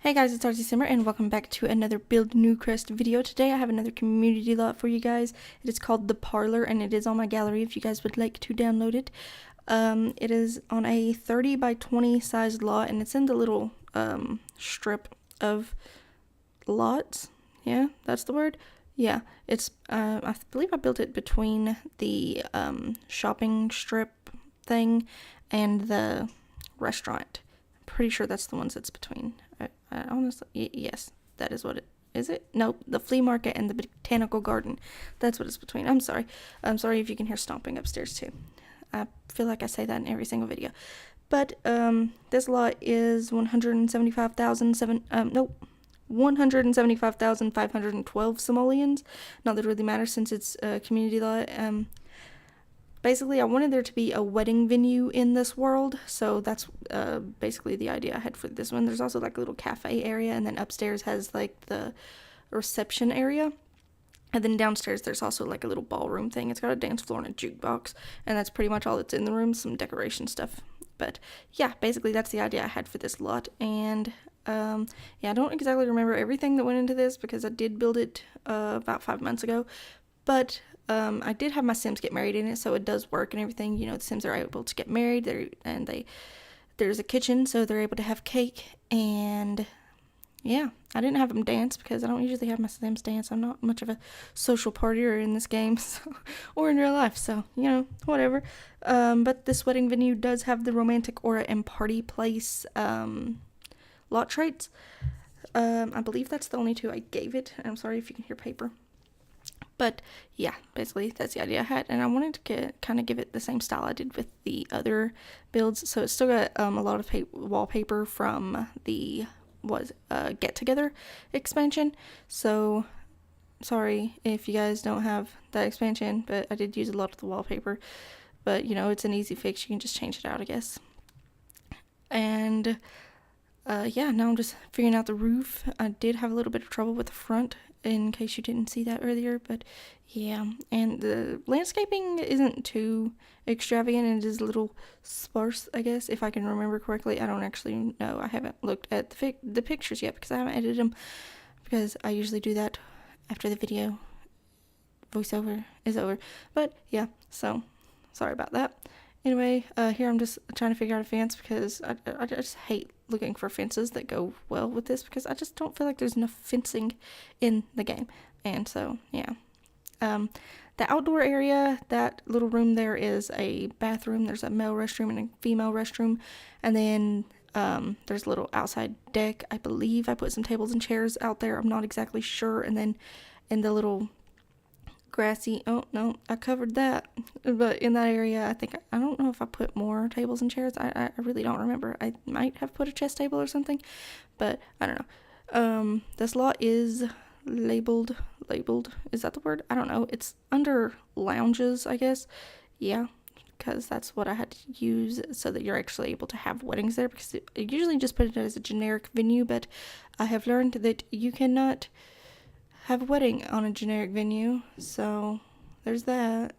Hey guys, it's Simblr and welcome back to another Build Newcrest video. Today I have another community lot for you guys. It is called the Parlour and it is on my gallery if you guys would like to download it. It is on a 30 by 20 sized lot and it's in the little strip of lots. Yeah, that's the word. Yeah, it's I believe I built it between the shopping strip thing and the restaurant. I'm pretty sure that's the ones it's between. I honestly, yes, that is what it is. It nope, the flea market and the botanical garden. That's what it's between. I'm sorry. I'm sorry if you can hear stomping upstairs too. I feel like I say that in every single video. But this lot is 175,512 simoleons. Not that it really matters since it's a community lot. Basically, I wanted there to be a wedding venue in this world, so that's basically the idea I had for this one. There's also like a little cafe area, and then upstairs has like the reception area. And then downstairs there's also like a little ballroom thing. It's got a dance floor and a jukebox, and that's pretty much all that's in the room, some decoration stuff. But yeah, basically that's the idea I had for this lot. And yeah, I don't exactly remember everything that went into this because I did build it about 5 months ago. But I did have my Sims get married in it, so it does work and everything. You know, the Sims are able to get married, there's a kitchen, so they're able to have cake. And yeah, I didn't have them dance because I don't usually have my Sims dance. I'm not much of a social partier in this game, so, or in real life, so, you know, whatever. But this wedding venue does have the romantic aura and party place lot traits. I believe that's the only two I gave it. I'm sorry if you can hear paper. But yeah, basically that's the idea I had, and I wanted to kind of give it the same style I did with the other builds. So it's still got a lot of wallpaper from the Get Together expansion. So sorry if you guys don't have that expansion, but I did use a lot of the wallpaper. But you know, it's an easy fix. You can just change it out, I guess. And yeah, now I'm just figuring out the roof. I did have a little bit of trouble with the front, in case you didn't see that earlier, but yeah. And the landscaping isn't too extravagant. It is a little sparse, I guess, if I can remember correctly. I don't actually know. I haven't looked at the pictures yet because I haven't edited them, because I usually do that after the video voiceover is over. But yeah, so sorry about that. Anyway, here I'm just trying to figure out a fence because I just hate looking for fences that go well with this, because I just don't feel like there's enough fencing in the game. And so, yeah. The outdoor area, that little room there is a bathroom. There's a male restroom and a female restroom. And then there's a little outside deck. I believe I put some tables and chairs out there. I'm not exactly sure. And then in the little grassy, oh no, I covered that, but in that area I don't know if I put more tables and chairs. I really don't remember. I might have put a chess table or something, but I don't know. This lot is labeled, is that the word? I don't know. It's under lounges, I guess. Yeah, because that's what I had to use so that you're actually able to have weddings there, because I usually just put it as a generic venue, but I have learned that you cannot have a wedding on a generic venue, so there's that.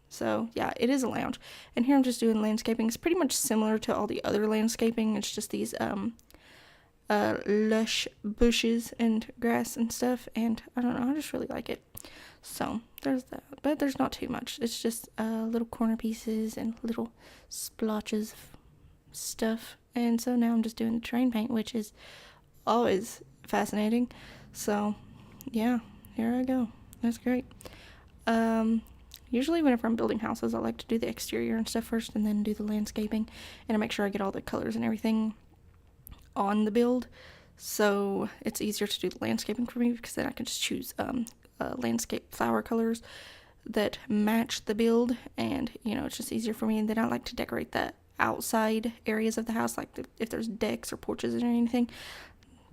So yeah, it is a lounge. And here I'm just doing landscaping. It's pretty much similar to all the other landscaping. It's just these lush bushes and grass and stuff, and I don't know, I just really like it. So there's that, but there's not too much. It's just little corner pieces and little splotches of stuff. And so now I'm just doing the terrain paint, which is always fascinating. So yeah, here I go. That's great. Usually whenever I'm building houses, I like to do the exterior and stuff first and then do the landscaping, and I make sure I get all the colors and everything on the build, so it's easier to do the landscaping for me, because then I can just choose landscape flower colors that match the build, and you know, it's just easier for me. And then I like to decorate the outside areas of the house, like if there's decks or porches or anything,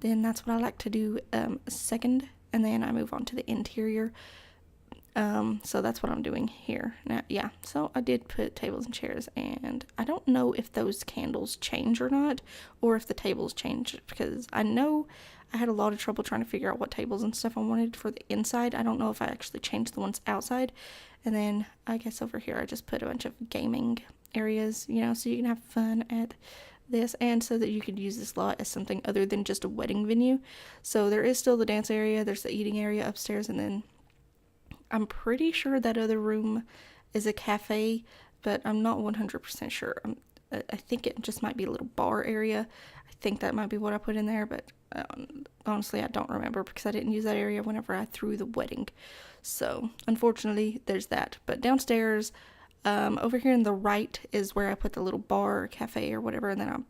then that's what I like to do second, and then I move on to the interior. So that's what I'm doing here now. Yeah, so I did put tables and chairs, and I don't know if those candles change or not, or if the tables change, because I know I had a lot of trouble trying to figure out what tables and stuff I wanted for the inside. I don't know if I actually changed the ones outside. And then I guess over here I just put a bunch of gaming areas, you know, so you can have fun at this, and so that you could use this lot as something other than just a wedding venue. So there is still the dance area, there's the eating area upstairs, and then I'm pretty sure that other room is a cafe, but I'm not 100% sure. I think it just might be a little bar area. I think that might be what I put in there, but honestly, I don't remember because I didn't use that area whenever I threw the wedding. So, unfortunately, there's that. But downstairs, over here in the right is where I put the little bar or cafe or whatever, and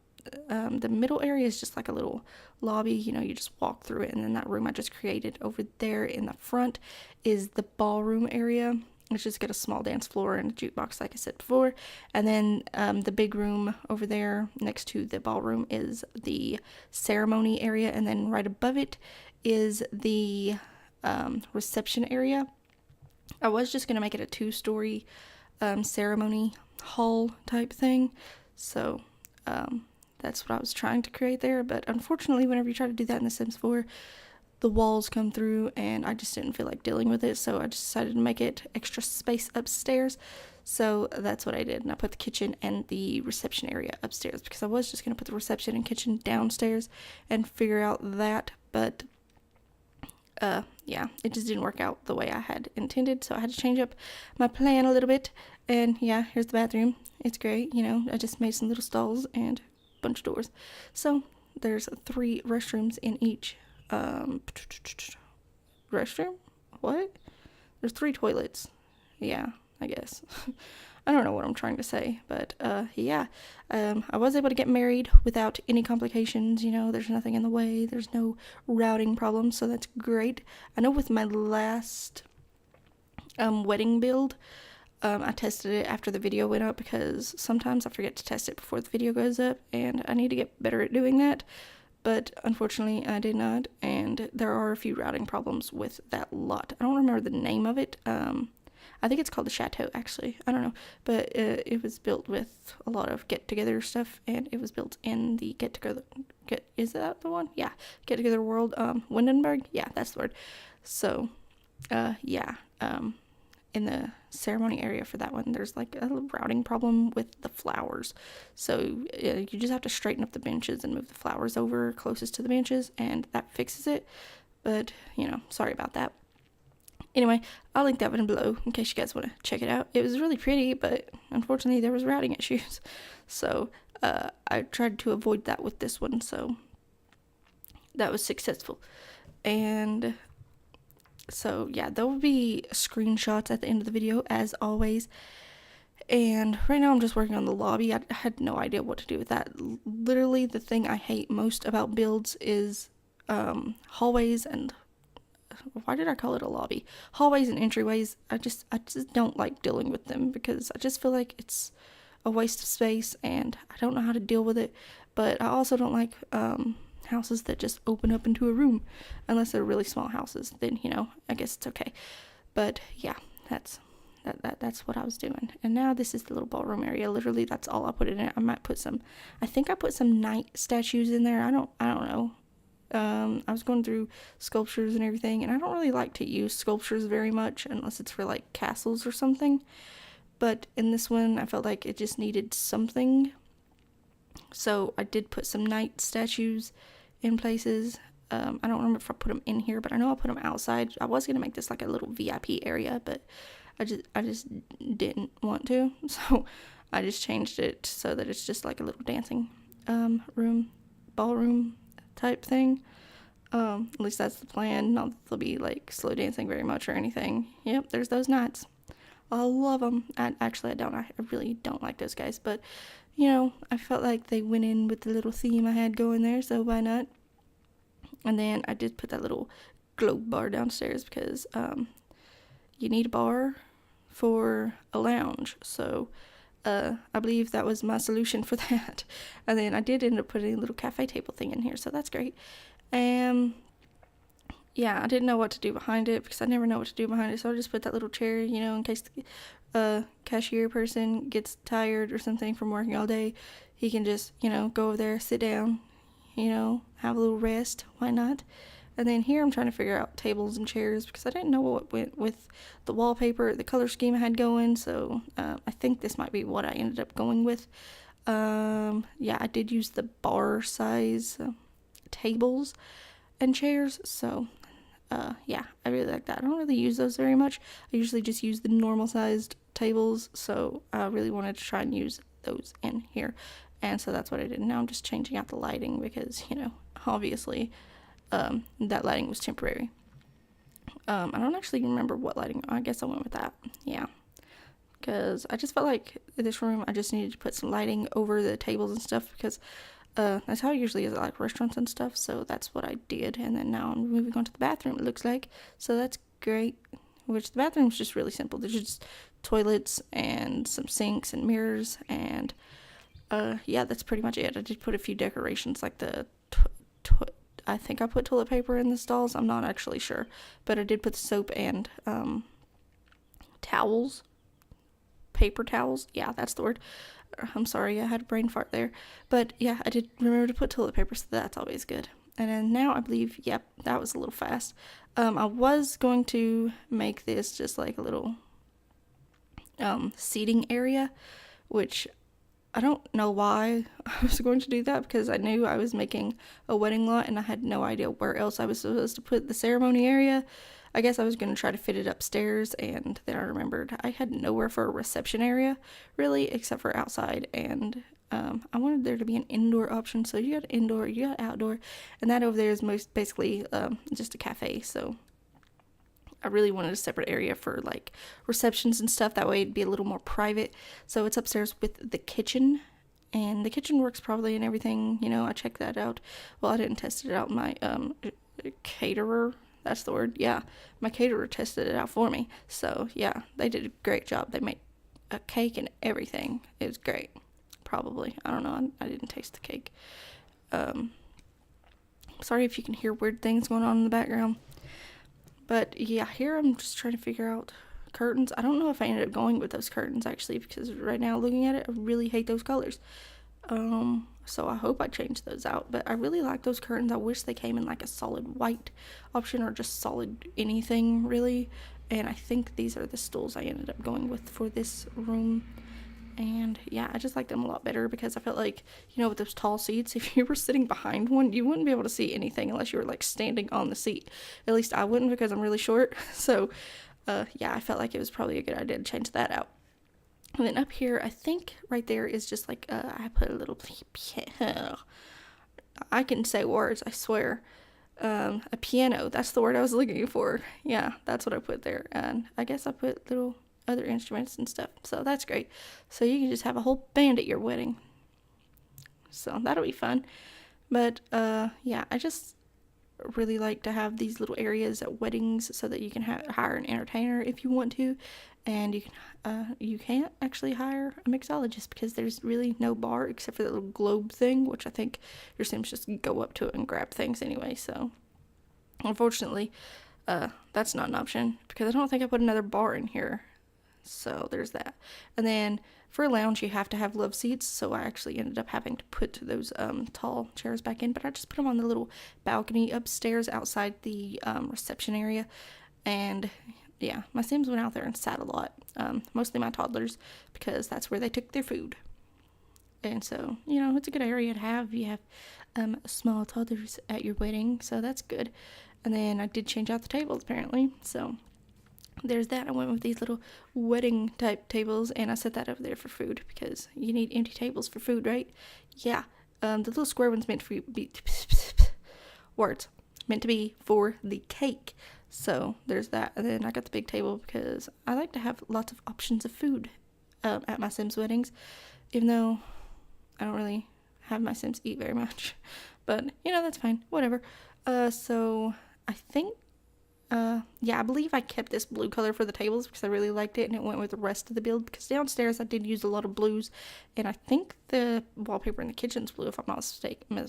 then the middle area is just like a little lobby. You know, you just walk through it, and then that room I just created over there in the front is the ballroom area. It's just got a small dance floor and a jukebox, like I said before. And then the big room over there next to the ballroom is the ceremony area. And then right above it is the reception area. I was just going to make it a 2-story ceremony hall type thing. So that's what I was trying to create there. But unfortunately, whenever you try to do that in The Sims 4, the walls come through and I just didn't feel like dealing with it, so I just decided to make it extra space upstairs. So that's what I did, and I put the kitchen and the reception area upstairs because I was just going to put the reception and kitchen downstairs and figure out that, but yeah, it just didn't work out the way I had intended, so I had to change up my plan a little bit. And yeah, here's the bathroom. It's great, you know, I just made some little stalls and a bunch of doors. So there's 3 restrooms in each restroom? What? There's 3 toilets. Yeah, I guess. I don't know what I'm trying to say, but yeah. I was able to get married without any complications, you know, there's nothing in the way, there's no routing problems, so that's great. I know with my last wedding build, I tested it after the video went up because sometimes I forget to test it before the video goes up, and I need to get better at doing that. But unfortunately, I did not, and there are a few routing problems with that lot. I don't remember the name of it. I think it's called the Chateau, actually. I don't know. But it was built with a lot of get-together stuff, and it was built in the get-together... Is that the one? Yeah. Get-together world. Windenburg? Yeah, that's the word. So, yeah. In the ceremony area for that one, there's like a little routing problem with the flowers. So you just have to straighten up the benches and move the flowers over closest to the benches, and that fixes it. But, you know, sorry about that. Anyway, I'll link that one below in case you guys want to check it out. It was really pretty, but unfortunately there was routing issues. So I tried to avoid that with this one, so that was successful. And so yeah, there will be screenshots at the end of the video as always. And right now I'm just working on the lobby. I had no idea what to do with that. Literally the thing I hate most about builds is hallways and... Why did I call it a lobby? Hallways and entryways. I just don't like dealing with them because I just feel like it's a waste of space and I don't know how to deal with it. But I also don't like houses that just open up into a room unless they're really small houses. Then, you know, I guess it's okay. But yeah, that's what I was doing. And now this is the little ballroom area. Literally, that's all I put in it. I might put some... I think I put some knight statues in there. I don't know. I was going through sculptures and everything, and I don't really like to use sculptures very much unless it's for like castles or something. But in this one, I felt like it just needed something. So I did put some knight statues in places. I don't remember if I put them in here, but I know I put them outside. I was going to make this like a little VIP area, but I just didn't want to. So I just changed it so that it's just like a little dancing room, ballroom type thing. At least that's the plan. Not that they'll be like slow dancing very much or anything. Yep, there's those knights. I love them. I don't. I really don't like those guys, but you know, I felt like they went in with the little theme I had going there, so why not? And then I did put that little globe bar downstairs because you need a bar for a lounge, so I believe that was my solution for that. And then I did end up putting a little cafe table thing in here, so that's great. Yeah, I didn't know what to do behind it because I never know what to do behind it, so I just put that little chair, you know, in case the cashier person gets tired or something from working all day. He can just, you know, go over there, sit down, you know, have a little rest. Why not? And then here I'm trying to figure out tables and chairs because I didn't know what went with the wallpaper, the color scheme I had going. So I think this might be what I ended up going with. Yeah, I did use the bar size tables and chairs, so yeah, I really like that. I don't really use those very much. I usually just use the normal sized tables, so I really wanted to try and use those in here, and so that's what I did. Now I'm just changing out the lighting because, you know, obviously that lighting was temporary. I don't actually remember what lighting. I guess I went with that. Yeah, because I just felt like this room I just needed to put some lighting over the tables and stuff, because that's how it usually is at like restaurants and stuff. So that's what I did, and then now I'm moving on to the bathroom, it looks like. So that's great. Which the bathroom's just really simple. There's just toilets and some sinks and mirrors, and yeah, that's pretty much it. I did put a few decorations like the I think I put toilet paper in the stalls. I'm not actually sure, but I did put soap and towels, paper towels. Yeah, that's the word. I'm sorry, I had a brain fart there. But yeah, I did remember to put toilet paper, so that's always good. And then now I believe, yep, that was a little fast. I was going to make this just like a little seating area, which I don't know why I was going to do that, because I knew I was making a wedding lot and I had no idea where else I was supposed to put the ceremony area. I guess I was going to try to fit it upstairs, and then I remembered I had nowhere for a reception area, really, except for outside, and I wanted there to be an indoor option. So you got indoor, you got outdoor, and that over there is most basically just a cafe. So I really wanted a separate area for like receptions and stuff. That way it'd be a little more private. So it's upstairs with the kitchen, and the kitchen works probably and everything. You know, I checked that out. Well, I didn't test it out. My caterer, that's the word. Yeah, my caterer tested it out for me. So yeah, they did a great job. They made a cake and everything. It was great. Probably. I don't know. I didn't taste the cake. Sorry if you can hear weird things going on in the background. But yeah, here I'm just trying to figure out curtains. I don't know if I ended up going with those curtains actually, because right now looking at it, I really hate those colors. So I hope I change those out. But I really like those curtains. I wish they came in like a solid white option, or just solid anything really. And I think these are the stools I ended up going with for this room. And yeah, I just like them a lot better, because I felt like, you know, with those tall seats, if you were sitting behind one, you wouldn't be able to see anything unless you were like standing on the seat. At least I wouldn't, because I'm really short. So yeah, I felt like it was probably a good idea to change that out. And then up here, I think right there is just like, I put a little, I can say words, I swear. A piano, that's the word I was looking for. Yeah, that's what I put there. And I guess I put little other instruments and stuff, so that's great. So you can just have a whole band at your wedding, so that'll be fun. But yeah, I just really like to have these little areas at weddings so that you can hire an entertainer if you want to, and you can't actually hire a mixologist because there's really no bar except for the little globe thing, which I think your Sims just go up to it and grab things anyway. So unfortunately that's not an option, because I don't think I put another bar in here. So there's that. And then for a lounge, you have to have love seats. So I actually ended up having to put those tall chairs back in. But I just put them on the little balcony upstairs outside the reception area. And yeah, my Sims went out there and sat a lot. Mostly my toddlers, because that's where they took their food. And so, you know, it's a good area to have. You have small toddlers at your wedding. So that's good. And then I did change out the tables apparently. So there's that. I went with these little wedding type tables, and I set that over there for food, because you need empty tables for food, right? Yeah. The little square one's meant to be words meant to be for the cake. So there's that. And then I got the big table because I like to have lots of options of food at my Sims weddings, even though I don't really have my Sims eat very much. But you know, that's fine. Whatever. So I think yeah, I believe I kept this blue color for the tables because I really liked it, and it went with the rest of the build, because downstairs I did use a lot of blues, and I think the wallpaper in the kitchen's blue, if I'm not mistaken.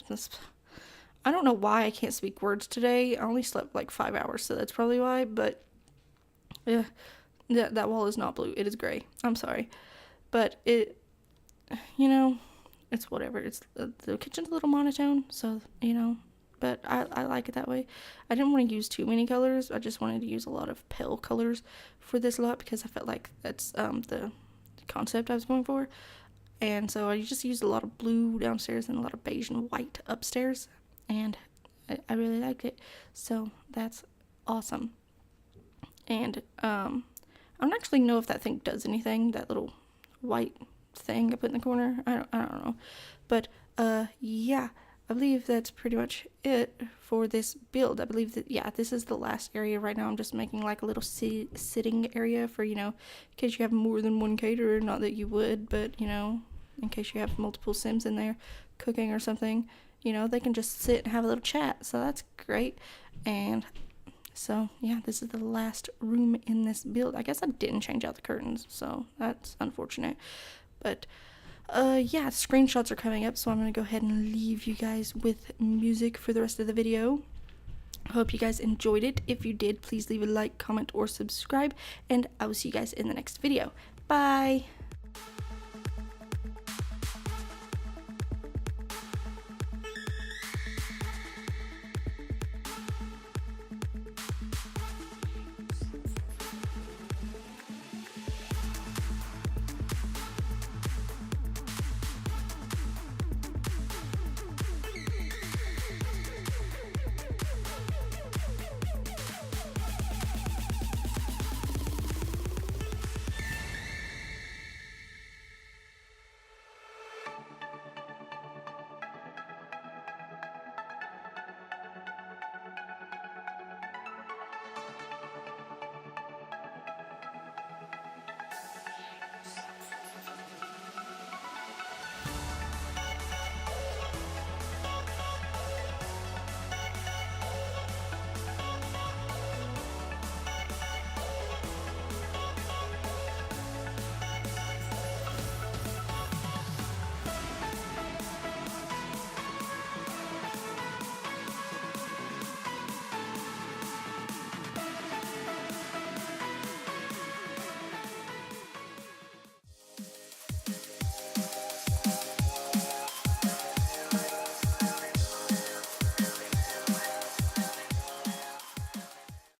I don't know why I can't speak words today. I only slept like 5 hours, so that's probably why, but yeah, that wall is not blue. It is gray. I'm sorry. But it, you know, it's whatever. It's the kitchen's a little monotone, so, you know, but I like it that way. I didn't want to use too many colors. I just wanted to use a lot of pale colors for this lot, because I felt like that's the concept I was going for. and so I just used a lot of blue downstairs and a lot of beige and white upstairs, and I really liked it, so that's awesome. And I don't actually know if that thing does anything, that little white thing I put in the corner. I don't know, but yeah, I believe that's pretty much it for this build. I believe that, yeah, this is the last area right now. I'm just making like a little sitting area for, you know, in case you have more than one caterer. Not that you would, but, you know, in case you have multiple Sims in there cooking or something, you know, they can just sit and have a little chat. So that's great. And so, yeah, this is the last room in this build. I guess I didn't change out the curtains, so that's unfortunate. But yeah, screenshots are coming up, so I'm going to go ahead and leave you guys with music for the rest of the video. I hope you guys enjoyed it. If you did, please leave a like, comment, or subscribe, and I will see you guys in the next video. Bye!